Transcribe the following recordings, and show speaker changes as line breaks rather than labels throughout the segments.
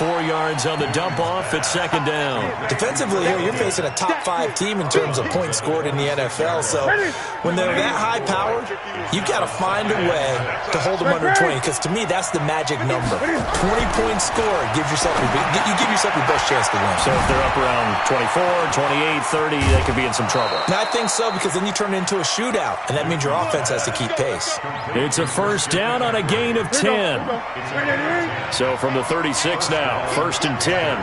4 yards on the dump-off at second down.
Defensively here, you're facing a top-5 team in terms of points scored in the NFL. So when they're that high-powered, you've got to find a way to hold them under 20, because to me, that's the magic number. 20-point score gives yourself you give yourself your best chance to win.
So if they're up around 24, 28, 30, they could be in some trouble.
I think so, because then you turn it into a shootout, and that means your offense has to keep pace.
It's a first down on a gain of 10. So from the 36 now, 1st and 10.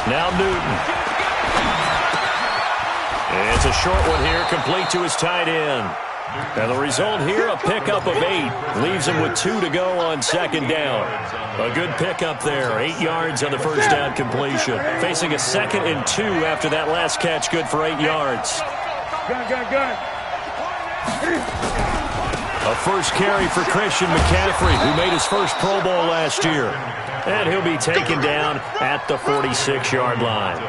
Now Newton. It's a short one here, complete to his tight end. And the result here, a pickup of 8. Leaves him with 2 to go on second down. A good pickup there, 8 yards on the first down completion. Facing a 2nd and 2 after that last catch, good for 8 yards. A first carry for Christian McCaffrey, who made his first Pro Bowl last year. And he'll be taken down at the 46-yard line.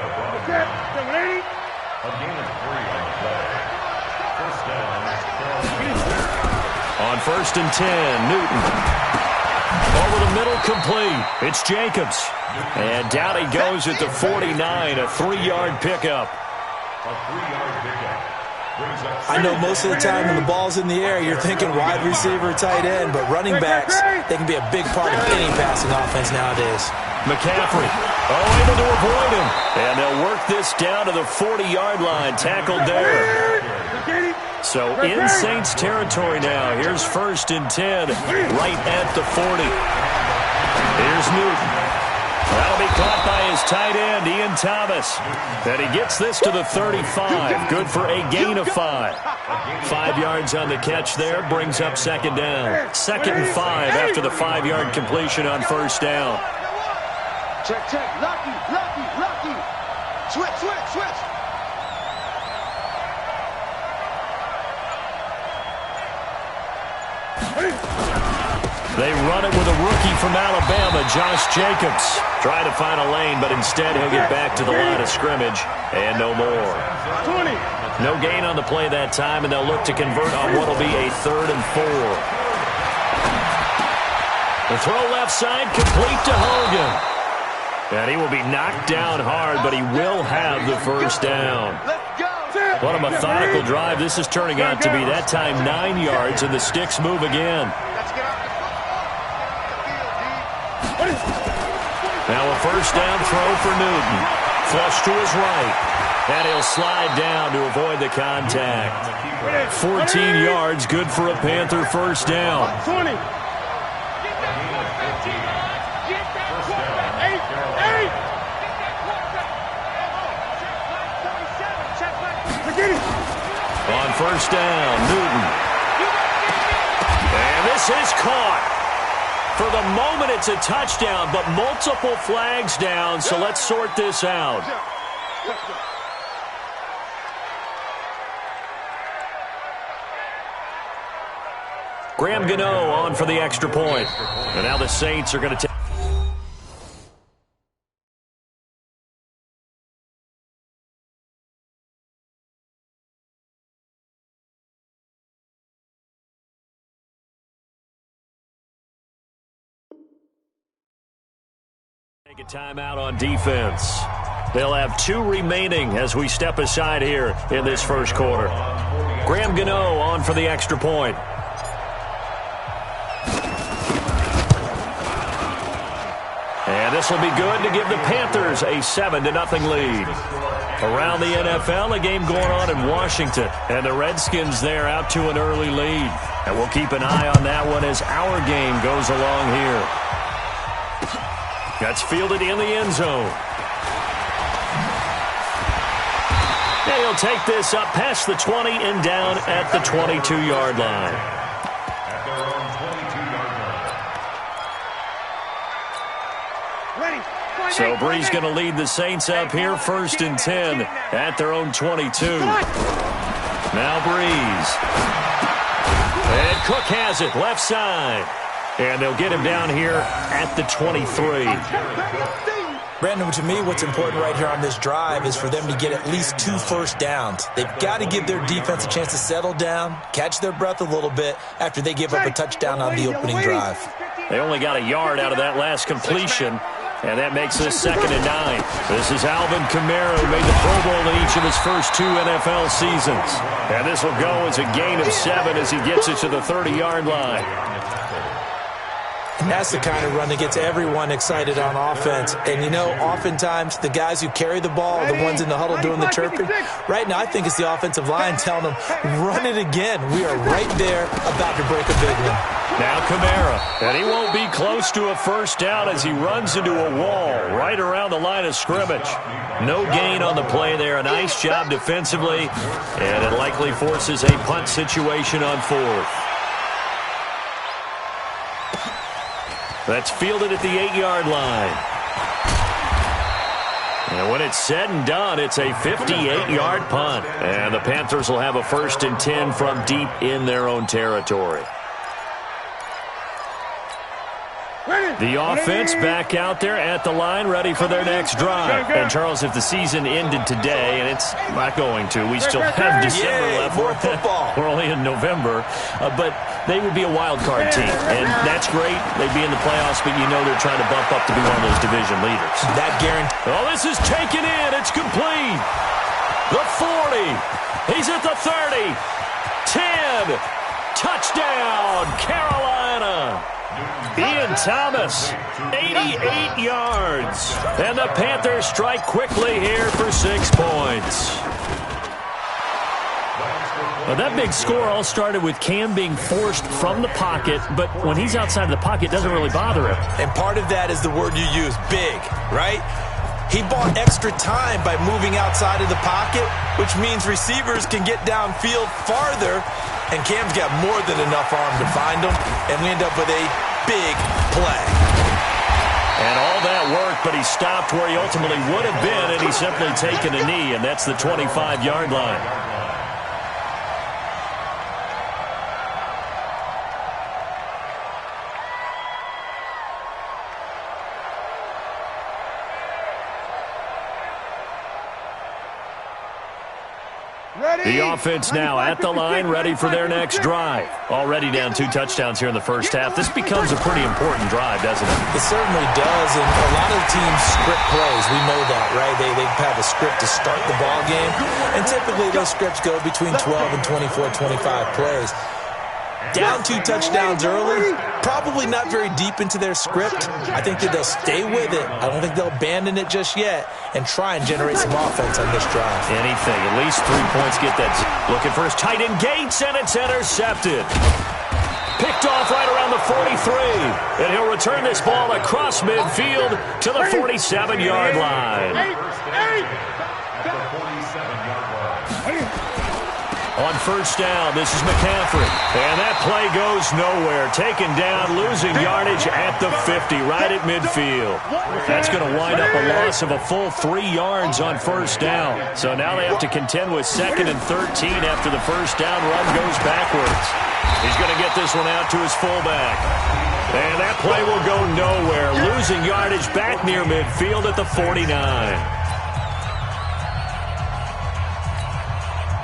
On 1st and 10, Newton. Over the middle, complete. It's Jacobs. And down he goes at the 49, a 3-yard pickup.
I know most of the time when the ball's in the air, you're thinking wide receiver, tight end, but running backs, they can be a big part of any passing offense nowadays.
McCaffrey, able to avoid him. And they'll work this down to the 40-yard line, tackled there. So in Saints territory now. Here's 1st and 10, right at the 40. Here's Newton. That'll be caught by his tight end, Ian Thomas. And he gets this to the 35. Good for a gain of 5. 5 yards on the catch there, brings up second down. 2nd and 5 after the 5-yard completion on first down.
Check. Lucky. Switch.
They run it with a rookie from Alabama, Josh Jacobs. Trying to find a lane, but instead he'll get back to the line of scrimmage, and no more.
20.
No gain on the play that time, and they'll look to convert on what will be a 3rd and 4. The throw left side, complete to Hogan. And he will be knocked down hard, but he will have the first down. What a methodical drive this is turning out to be. That time 9 yards, and the sticks move again. Now a first down throw for Newton. Flush to his right. And he'll slide down to avoid the contact. 14 yards, good for a Panther first down.
20.
On first down, Newton. And this is caught. For the moment, it's a touchdown, but multiple flags down, so let's sort this out. Graham Gano on for the extra point. And now the Saints are going to take... Take a timeout on defense. They'll have 2 remaining as we step aside here in this first quarter. Graham Gano on for the extra point. And this will be good to give the Panthers a 7-0 lead. Around the NFL, a game going on in Washington. And the Redskins there out to an early lead. And we'll keep an eye on that one as our game goes along here. That's fielded in the end zone. And he'll take this up past the 20 and down at the 22-yard line. So Bree's going to lead the Saints up here, 1st and 10 at their own 22. Now Breeze. And Cook has it, left side. And they'll get him down here at the 23.
Brandon, to me, what's important right here on this drive is for them to get at least 2 first downs. They've got to give their defense a chance to settle down, catch their breath a little bit after they give up a touchdown on the opening drive.
They only got a yard out of that last completion, and that makes it 2nd and 9. This is Alvin Kamara, who made the Pro Bowl in each of his first 2 NFL seasons. And this will go as a gain of 7 as he gets it to the 30-yard line.
And that's the kind of run that gets everyone excited on offense. And, you know, oftentimes the guys who carry the ball are the ones in the huddle doing the chirping. Right now, I think it's the offensive line telling them, run it again. We are right there about to break a big one.
Now Kamara, and he won't be close to a first down as he runs into a wall right around the line of scrimmage. No gain on the play there. A nice job defensively, and it likely forces a punt situation on 4th. That's fielded at the 8-yard line. And when it's said and done, it's a 58-yard punt. And the Panthers will have a 1st and 10 from deep in their own territory. The offense back out there at the line, ready for their next drive. And, Charles, if the season ended today, and it's not going to, we still have December left.
More football.
We're only in November. But they would be a wild card team. And that's great. They'd be in the playoffs, but you know they're trying to bump up to be one of those division leaders.
That guarantee.
Oh, this is taken in. It's complete. The 40. He's at the 30. 10. Touchdown, Carolina. Ian Thomas, 88 yards. And the Panthers strike quickly here for 6 points. Well, that big score all started with Cam being forced from the pocket, but when he's outside of the pocket, it doesn't really bother him.
And part of that is the word you use, big, right? He bought extra time by moving outside of the pocket, which means receivers can get downfield farther, and Cam's got more than enough arm to find them, and we end up with a big play.
And all that worked, but he stopped where he ultimately would have been, and he's simply taken a knee, and that's the 25-yard line. The offense now at the line, ready for their next drive. Already down 2 touchdowns here in the first half. This becomes a pretty important drive, doesn't it?
It certainly does, and a lot of teams script plays. We know that, right? They have a script to start the ball game, and typically those scripts go between 12 and 24, 25 plays. Down 2 touchdowns early, probably not very deep into their script. I think that they'll stay with it. I don't think they'll abandon it just yet and try and generate some offense on this drive.
Anything, at least 3 points, get that. Looking for his tight end Gates, and it's intercepted. Picked off right around the 43, and he'll return this ball across midfield to the 47-yard line. On first down, this is McCaffrey. And that play goes nowhere. Taken down, losing yardage at the 50, right at midfield. That's going to wind up a loss of a full 3 yards on first down. So now they have to contend with 2nd and 13 after the first down run goes backwards. He's going to get this one out to his fullback. And that play will go nowhere. Losing yardage back near midfield at the 49.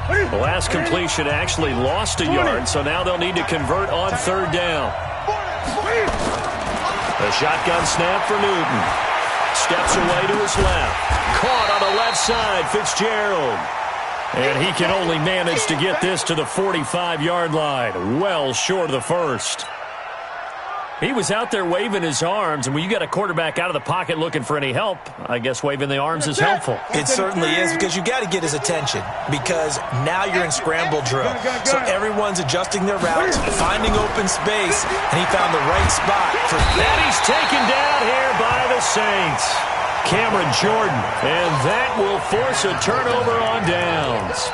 The last completion actually lost a yard, so now they'll need to convert on 3rd down. A shotgun snap for Newton. Steps away to his left. Caught on the left side, Fitzgerald. And he can only manage to get this to the 45-yard line, well short of the first. He was out there waving his arms, and when you got a quarterback out of the pocket looking for any help, I guess waving the arms is helpful.
It certainly is, because you got to get his attention, because now you're in scramble drill. So everyone's adjusting their routes, finding open space, and he found the right spot.
And he's taken down here by the Saints. Cameron Jordan, and that will force a turnover on downs.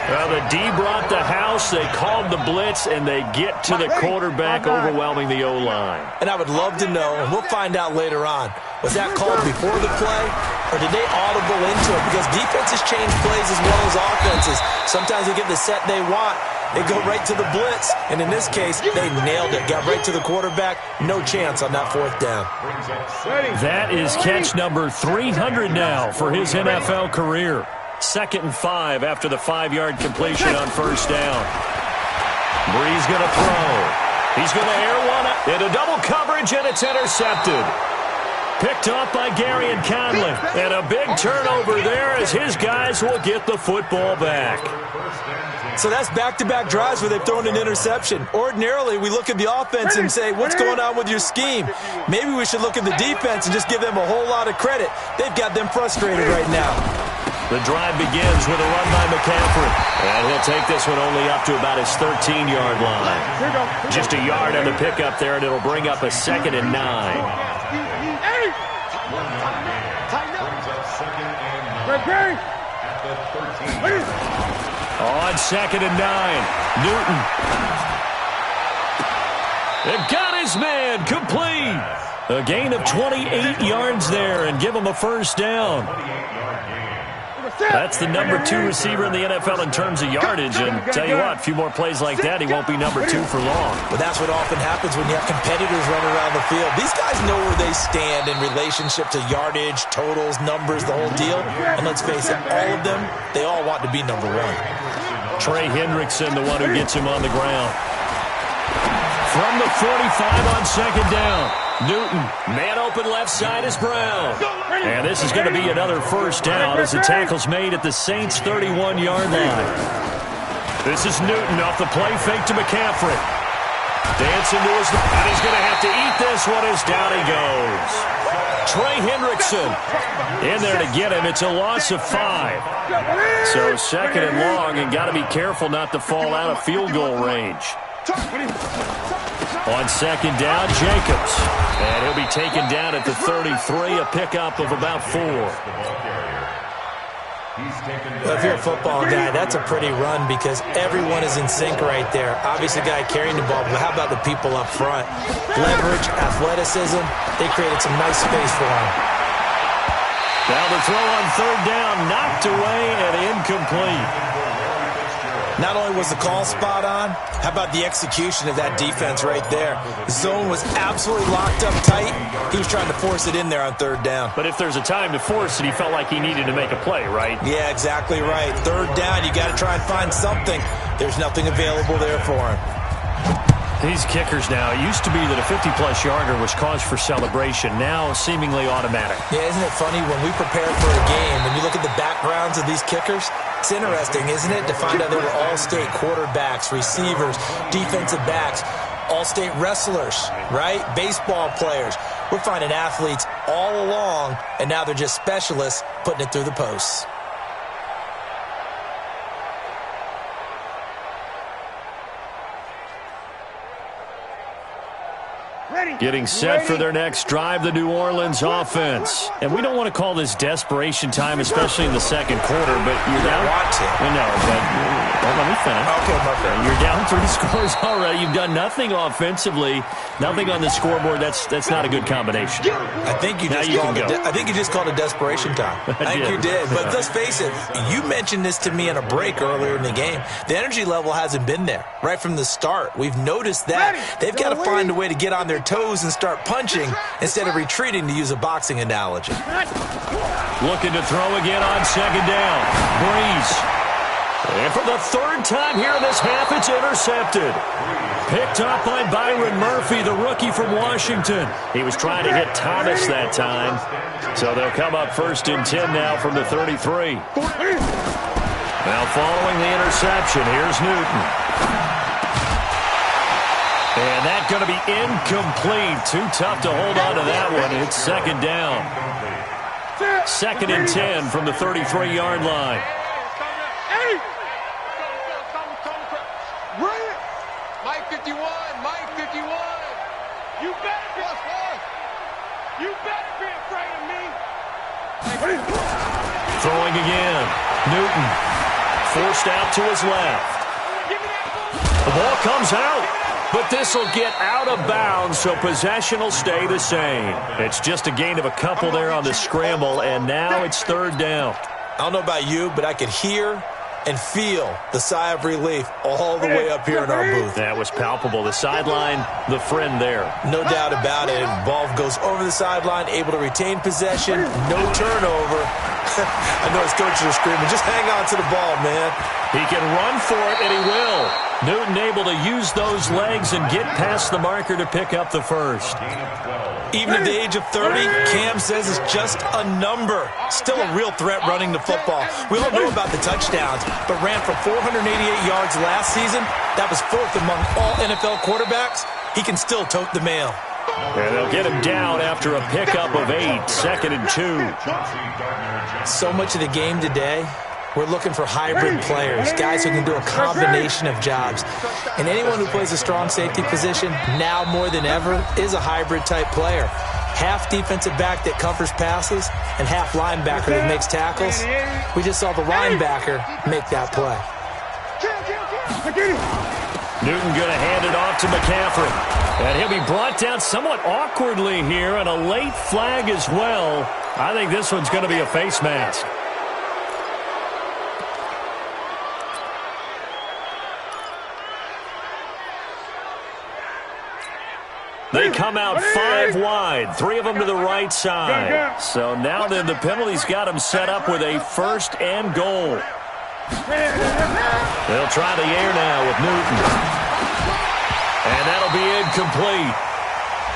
Well, the D brought the house, they called the blitz, and they get to the quarterback, overwhelming the O-line.
And I would love to know, and we'll find out later on, was that called before the play, or did they audible into it? Because defenses change plays as well as offenses. Sometimes they get the set they want, they go right to the blitz. And in this case, they nailed it. Got right to the quarterback. No chance on that fourth down.
That is catch number 300 now for his NFL career. 2nd and 5 after the 5-yard completion on first down. Bree's going to throw. He's going to air one into double coverage, and it's intercepted. Picked off by Gary and Conley. And a big turnover there as his guys will get the football back.
So that's back-to-back drives where they've thrown an interception. Ordinarily, we look at the offense and say, what's going on with your scheme? Maybe we should look at the defense and just give them a whole lot of credit. They've got them frustrated right now.
The drive begins with a run by McCaffrey. And he'll take this one only up to about his 13-yard line. Just a yard on the pickup there, and it'll bring up a 2nd and 9. On 2nd and 9, Newton. They've got his man complete. A gain of 28 yards there and give him a first down. That's the number 2 receiver in the NFL in terms of yardage. And tell you what, a few more plays like that, he won't be number 2 for long.
Well, that's what often happens when you have competitors running around the field. These guys know where they stand in relationship to yardage, totals, numbers, the whole deal. And let's face it, all of them, they all want to be number 1.
Trey Hendrickson, the one who gets him on the ground. From the 45 on 2nd down. Newton, man open left side is Brown. And this is going to be another first down as the tackle's made at the Saints' 31-yard line. This is Newton off the play fake to McCaffrey. Dancing to his left, and he's going to have to eat this one as down he goes. Trey Hendrickson in there to get him. It's a loss of 5. So 2nd and long, and got to be careful not to fall out of field goal range. On 2nd down, Jacobs. And he'll be taken down at the 33, a pickup of about 4.
Well, if you're a football guy, that's a pretty run because everyone is in sync right there. Obviously, the guy carrying the ball, but how about the people up front? Leverage, athleticism, they created some nice space for him.
Now the throw on 3rd down, knocked away and incomplete.
Not only was the call spot on, how about the execution of that defense right there? The zone was absolutely locked up tight. He was trying to force it in there on 3rd down.
But if there's a time to force it, he felt like he needed to make a play, right?
Yeah, exactly right. 3rd down, you got to try and find something. There's nothing available there for him.
These kickers now, it used to be that a 50-plus yarder was cause for celebration. Now, seemingly automatic.
Yeah, isn't it funny when we prepare for a game, when you look at the backgrounds of these kickers, it's interesting, isn't it, to find out they were all-state quarterbacks, receivers, defensive backs, all-state wrestlers, right? Baseball players. We're finding athletes all along, and now they're just specialists putting it through the posts.
Getting set for their next drive, the New Orleans offense. And we don't want to call this desperation time, especially in the 2nd quarter, but you're down.
Want to.
No, but let me finish.
Okay, my friend.
You're down 3 scores already. You've done nothing offensively, nothing on the scoreboard. That's not a good combination.
I think you just called it desperation time. I think you did. But let's face it, you mentioned this to me in a break earlier in the game. The energy level hasn't been there right from the start. We've noticed that. They've got to find a way to get on their toes and start punching instead of retreating, to use a boxing analogy.
Looking to throw again on 2nd down. Breeze. And for the 3rd time here in this half, it's intercepted. Picked up by Byron Murphy, the rookie from Washington. He was trying to hit Thomas that time. So they'll come up 1st and 10 now from the 33. Now following the interception, here's Newton. And that's going to be incomplete. Too tough to hold on to that one. It's 2nd down. 2nd and 10 from the 33-yard line.
Mike 51, Mike 51. You better be afraid. You better be afraid of me.
Throwing again. Newton forced out to his left. The ball comes out. But this will get out of bounds, so possession will stay the same. It's just a gain of a couple there on the scramble, and now it's 3rd down.
I don't know about you, but I could hear and feel the sigh of relief all the way up here in our booth.
That was palpable. The sideline, the friend there.
No doubt about it. Ball goes over the sideline, able to retain possession, no turnover. I know his coaches are screaming, just hang on to the ball, man.
He can run for it, and he will. Newton able to use those legs and get past the marker to pick up the first.
Even at the age of 30, Cam says it's just a number. Still a real threat running the football. We all know about the touchdowns, but ran for 488 yards last season. That was fourth among all NFL quarterbacks. He can still tote the mail.
And they'll get him down after a pickup of 8, 2nd and 2.
So much of the game today, we're looking for hybrid players, guys who can do a combination of jobs. And anyone who plays a strong safety position, now more than ever, is a hybrid-type player. Half defensive back that covers passes and half linebacker that makes tackles. We just saw the linebacker make that play.
Newton going to hand it off to McCaffrey. And he'll be brought down somewhat awkwardly here, and a late flag as well. I think this one's going to be a face mask. They come out 5 wide, 3 of them to the right side. So now then the penalty's got them set up with a 1st and goal. They'll try the air now with Newton. And that'll be incomplete.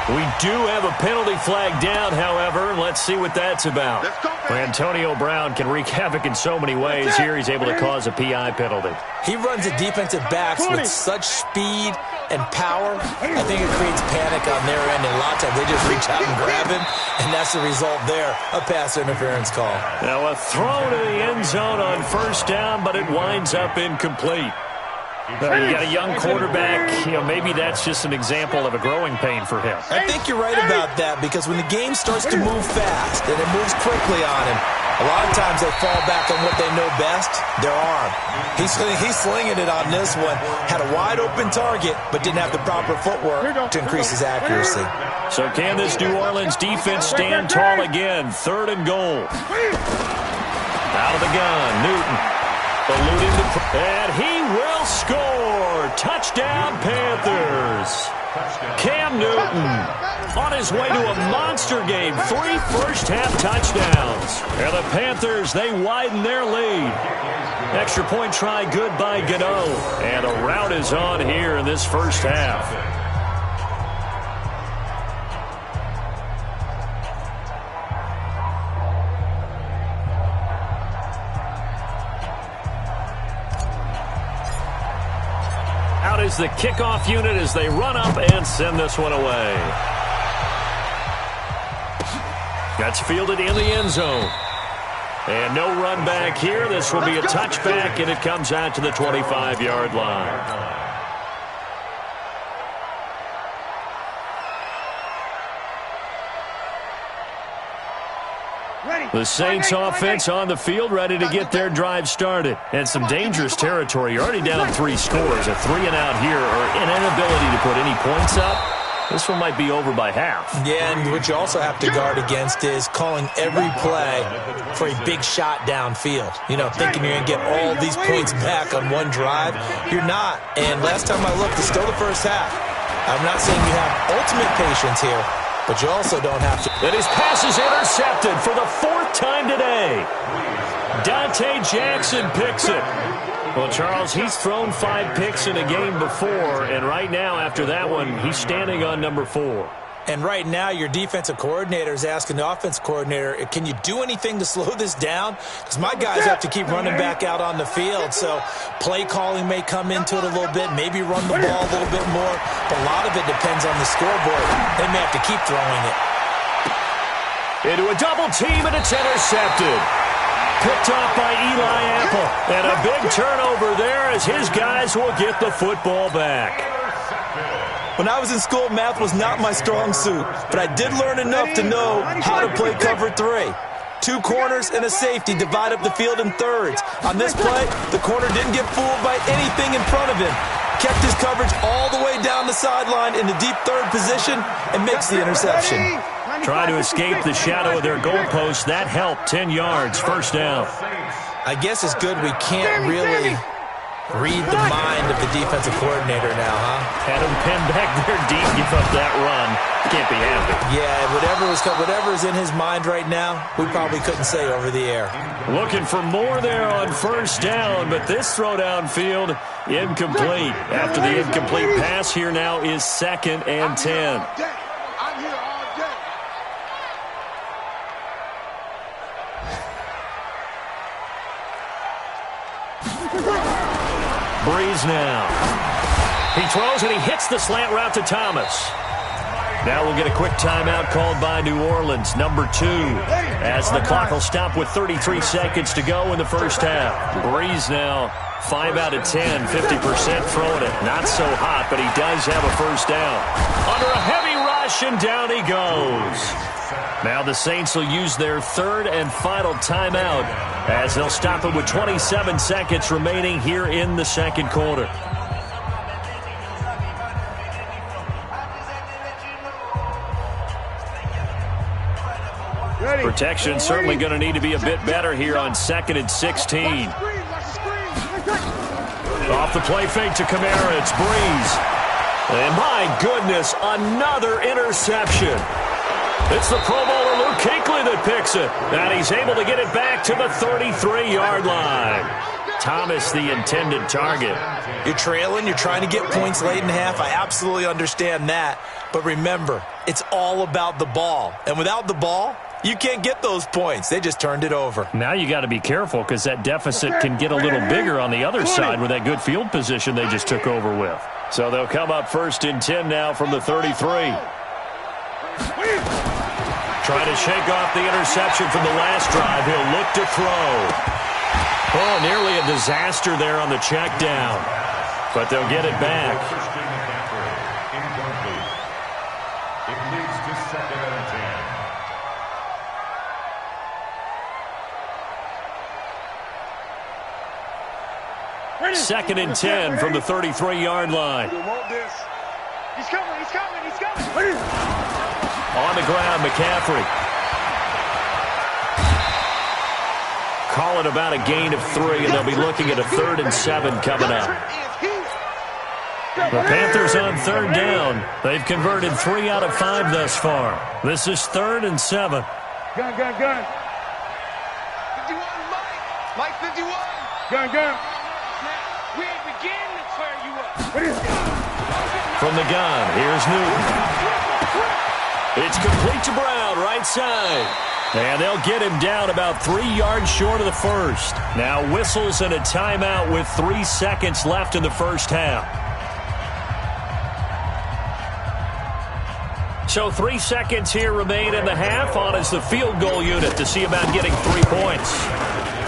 We do have a penalty flag down, however. Let's see what that's about. Antonio Brown can wreak havoc in so many ways. Here he's able to cause a PI penalty.
He runs the defensive backs with such speed and power. I think it creates panic on their end, and a lot of times they just reach out and grab him, and that's the result there, a pass interference call.
Now a throw to the end zone on 1st down, but it winds up incomplete. You got a young quarterback, maybe that's just an example of a growing pain for him.
I think you're right about that, because when the game starts to move fast and it moves quickly on him, a lot of times they fall back on what they know best, their arm. He's slinging it on this one. Had a wide open target, but didn't have the proper footwork to increase his accuracy.
So can this New Orleans defense stand tall again? 3rd and goal. Out of the gun, Newton. And he will score. Touchdown, Panthers. Cam Newton on his way to a monster game. 3 first-half touchdowns. And the Panthers, they widen their lead. Extra point try good by Gano. And a rout is on here in this first half. Out is the kickoff unit as they run up and send this one away. That's fielded in the end zone. And no run back here. This will be a touchback, and it comes out to the 25-yard line. The Saints offense on the field, ready to get their drive started. And some dangerous territory. You're already down 3 scores. A 3-and-out here, or an inability to put any points up. This one might be over by half.
Yeah, and what you also have to guard against is calling every play for a big shot downfield. Thinking you're going to get all these points back on one drive. You're not. And last time I looked, it's still the first half. I'm not saying you have ultimate patience here, but you also don't have to.
And his pass is intercepted for the 4th time today. Dante Jackson picks it. Well, Charles, he's thrown 5 picks in a game before, and right now, after that one, he's standing on number 4.
And right now, your defensive coordinator is asking the offensive coordinator, can you do anything to slow this down? Because my guys have to keep running back out on the field. So play calling may come into it a little bit, maybe run the ball a little bit more. But a lot of it depends on the scoreboard. They may have to keep throwing it.
Into a double team, and it's intercepted. Picked off by Eli Apple. And a big turnover there as his guys will get the football back.
When I was in school, math was not my strong suit, but I did learn enough to know how to play cover 3. 2 corners and a safety divide up the field in thirds. On this play, the corner didn't get fooled by anything in front of him. Kept his coverage all the way down the sideline in the deep 3rd position and makes the interception.
Trying to escape the shadow of their goalpost. That helped. 10 yards, 1st down.
I guess it's good we can't really read the mind of the defensive coordinator now, huh?
Had him pinned back there deep, give up that run. Can't be happy.
Yeah, whatever's in his mind right now, we probably couldn't say over the air. Looking for more there on first down, but this throw downfield, incomplete. After the incomplete pass, here now is 2nd and 10.
I'm here all day.
Breeze now. He throws and he hits the slant route to Thomas. Now we'll get a quick timeout called by New Orleans, number 2, as the clock will stop with 33 seconds to go in the first half. Breeze now 5 out of 10, 50% throwing it. Not so hot, but he does have a first down. Under a heavy rush, and down he goes. Now the Saints will use their 3rd and final timeout as they'll stop it with 27 seconds remaining here in the second quarter. Protection certainly going to need to be a bit better here on 2nd and 16. Off the play fake to Kamara, it's Breeze. And my goodness, another interception. It's the Pro Bowler Luke Kuechly that picks it. And he's able to get it back to the 33-yard line. Thomas, the intended target.
You're trailing. You're trying to get points late in the half. I absolutely understand that. But remember, it's all about the ball. And without the ball, you can't get those points. They just turned it over.
Now you got to be careful because that deficit can get a little bigger on the other side with that good field position they just took over with. So they'll come up 1st and 10 now from the 33. Trying to shake off the interception from the last drive. He'll look to throw. Oh, nearly a disaster there on the check down. But they'll get it back.
It leads to 2nd and 10.
2nd and 10 from the 33-yard line.
He's coming, he's coming, he's coming.
On the ground, McCaffrey. Call it about a gain of 3, and they'll be looking at a 3rd and 7 coming up. The Panthers on 3rd down. They've converted 3 out of 5 thus far. This is 3rd and 7.
Gun. 51, Mike 51. Gun. We ain't beginning to clear you up.
From the gun, here's Newton. It's complete to Brown, right side. And they'll get him down about 3 yards short of the first. Now whistles and a timeout with 3 seconds left in the first half. So 3 seconds here remain in the half. On is the field goal unit to see about getting 3 points.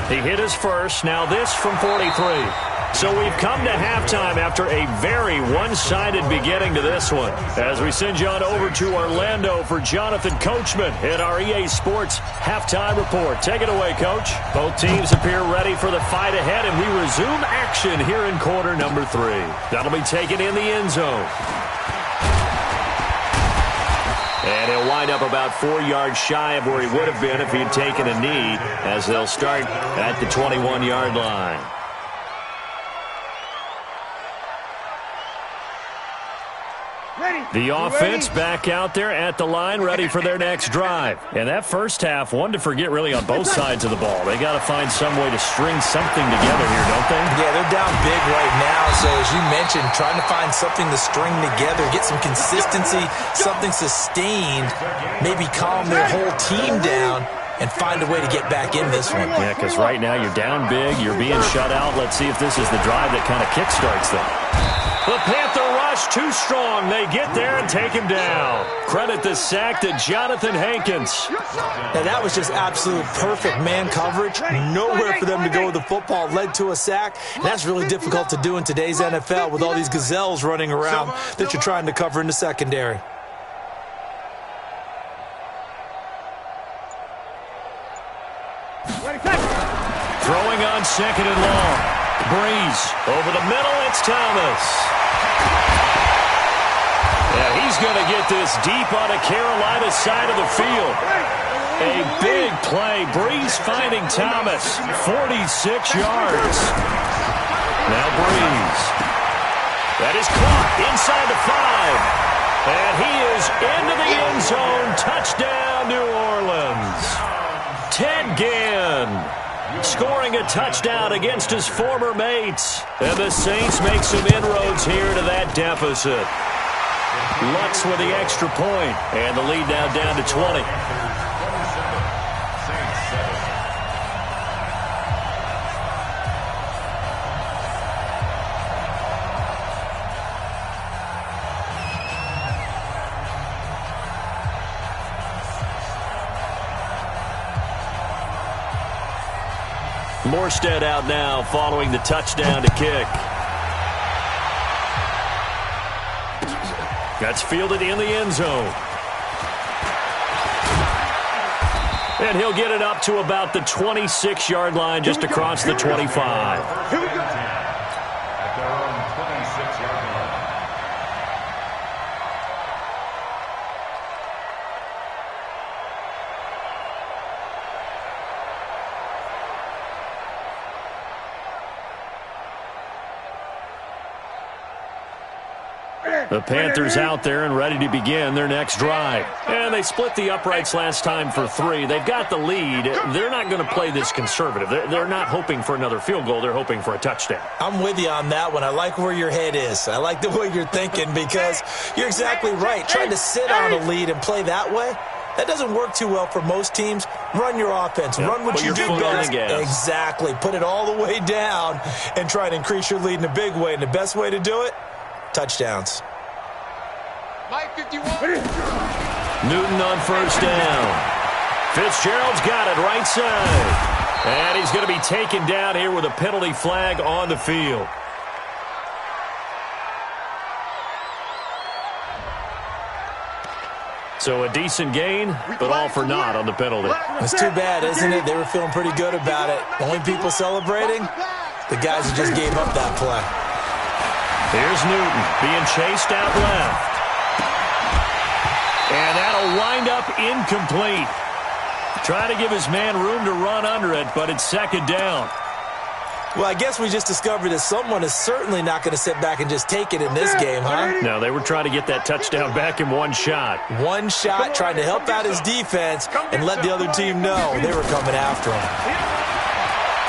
He hit his first. Now this from 43. So we've come to halftime after a very one-sided beginning to this one. As we send you on over to Orlando for Jonathan Coachman in our EA Sports Halftime Report. Take it away, Coach. Both teams appear ready for the fight ahead, and we resume action here in quarter number 3. That'll be taken in the end zone. And he'll wind up about 4 yards shy of where he would have been if he had taken a knee, as they'll start at the 21-yard line. The offense back out there at the line, ready for their next drive. And that first half, one to forget really on both sides of the ball. They got to find some way to string something together here, don't they?
Yeah, they're down big right now. So as you mentioned, trying to find something to string together, get some consistency, something sustained, maybe calm their whole team down and find a way to get back in this one.
Yeah, because right now you're down big, you're being shut out. Let's see if this is the drive that kind of kickstarts them. The Panther rush too strong. They get there and take him down. Credit the sack to Jonathan Hankins.
Now that was just absolute perfect man coverage. Nowhere for them to go with the football. Led to a sack. And that's really difficult to do in today's NFL with all these gazelles running around that you're trying to cover in the secondary.
Throwing on 2nd and long. Breeze over the middle. It's Thomas. Yeah, he's going to get this deep on the Carolina side of the field. A big play. Breeze finding Thomas. 46 yards. Now Breeze. That is caught inside the 5. And he is into the end zone. Touchdown, New Orleans. Ted Ginn scoring a touchdown against his former mates. And the Saints make some inroads here to that deficit. Lutz with the extra point. And the lead now down to 20. Morstead out now following the touchdown to kick. That's fielded in the end zone. And he'll get it up to about the 26-yard line, just across the 25.
Here we go. At their own 26-yard line.
The Panthers out there and ready to begin their next drive. And they split the uprights last time for 3. They've got the lead. They're not going to play this conservative. They're not hoping for another field goal. They're hoping for a touchdown.
I'm with you on that one. I like where your head is. I like the way you're thinking because you're exactly right. Trying to sit on a lead and play that way, that doesn't work too well for most teams. Run your offense. Run what you do best. Exactly. Put it all the way down and try to increase your lead in a big way. And the best way to do it, touchdowns.
Mike 51.
Newton on first down. Fitzgerald's got it right side. And he's going to be taken down here with a penalty flag on the field. So a decent gain, but all for naught on the penalty.
It's too bad, isn't it? They were feeling pretty good about it. Only people celebrating, the guys who just gave up that play.
Here's Newton being chased out left. And that'll wind up incomplete. Trying to give his man room to run under it, but it's second down.
Well, I guess we just discovered that someone is certainly not going to sit back and just take it in this game, huh?
No, they were trying to get that touchdown back in one shot.
One shot, trying to help out his defense and let the other team know they were coming after him.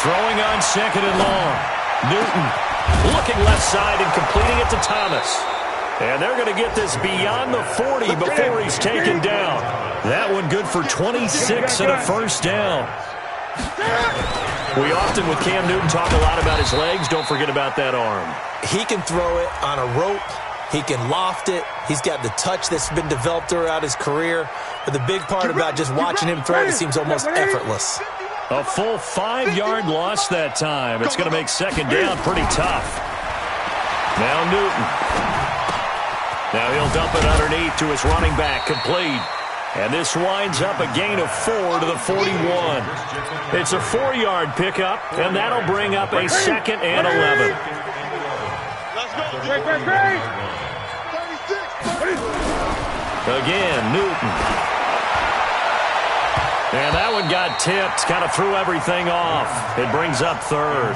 Throwing on second and long. Newton looking left side and completing it to Thomas. And they're going to get this beyond the 40 before he's taken down. That one good for 26 and a first down. We often, with Cam Newton, talk a lot about his legs. Don't forget about that arm.
He can throw it on a rope. He can loft it. He's got the touch that's been developed throughout his career. But the big part about just watching him throw, it seems almost effortless.
A full 5-yard loss that time. It's going to make second down pretty tough. Now Newton. Now he'll dump it underneath to his running back, complete. And this winds up a gain of 4 to the 41. It's a 4-yard pickup, and that'll bring up a second and 11.
Let's go.
Again, Newton. And that one got tipped, kind of threw everything off. It brings up third.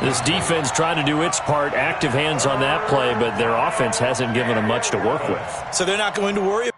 This defense tried to do its part, active hands on that play, but their offense hasn't given them much to work with.
So they're not going to worry